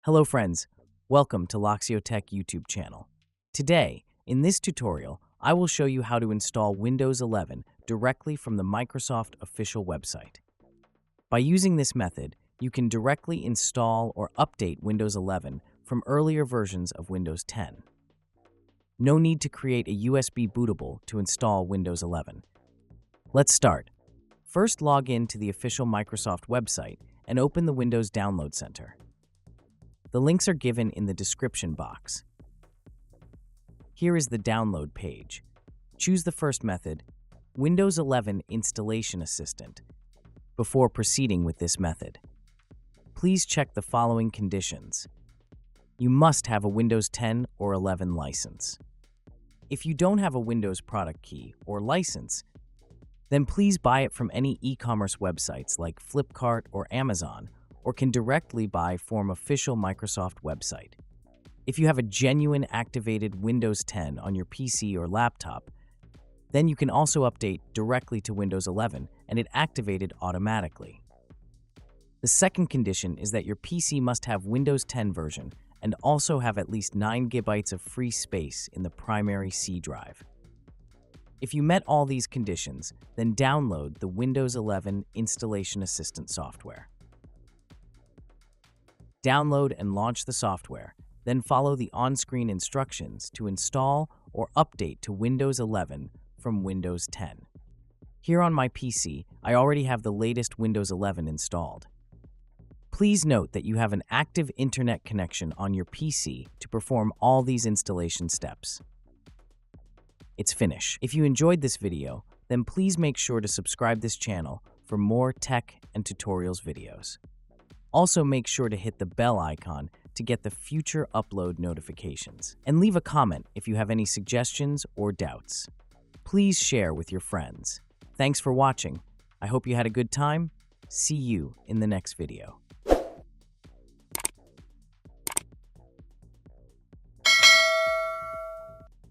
Hello friends, welcome to Loxio Tech YouTube channel. Today, in this tutorial, I will show you how to install Windows 11 directly from the Microsoft official website. By using this method, you can directly install or update Windows 11 from earlier versions of Windows 10. No need to create a USB bootable to install Windows 11. Let's start. First, log in to the official Microsoft website and open the Windows Download Center. The links are given in the description box. Here is the download page. Choose the first method, Windows 11 Installation Assistant, before proceeding with this method. Please check the following conditions. You must have a Windows 10 or 11 license. If you don't have a Windows product key or license, then please buy it from any e-commerce websites like Flipkart or Amazon, or can directly buy from official Microsoft website. If you have a genuine activated Windows 10 on your PC or laptop, then you can also update directly to Windows 11 and it activated automatically. The second condition is that your PC must have Windows 10 version and also have at least 9 GB of free space in the primary C drive. If you met all these conditions, then download the Windows 11 Installation Assistant software. Download and launch the software, then follow the on-screen instructions to install or update to Windows 11 from Windows 10. Here on my PC, I already have the latest Windows 11 installed. Please note that you have an active internet connection on your PC to perform all these installation steps. It's finished. If you enjoyed this video, then please make sure to subscribe this channel for more tech and tutorials videos. Also, make sure to hit the bell icon to get the future upload notifications. And leave a comment if you have any suggestions or doubts. Please share with your friends. Thanks for watching. I hope you had a good time. See you in the next video.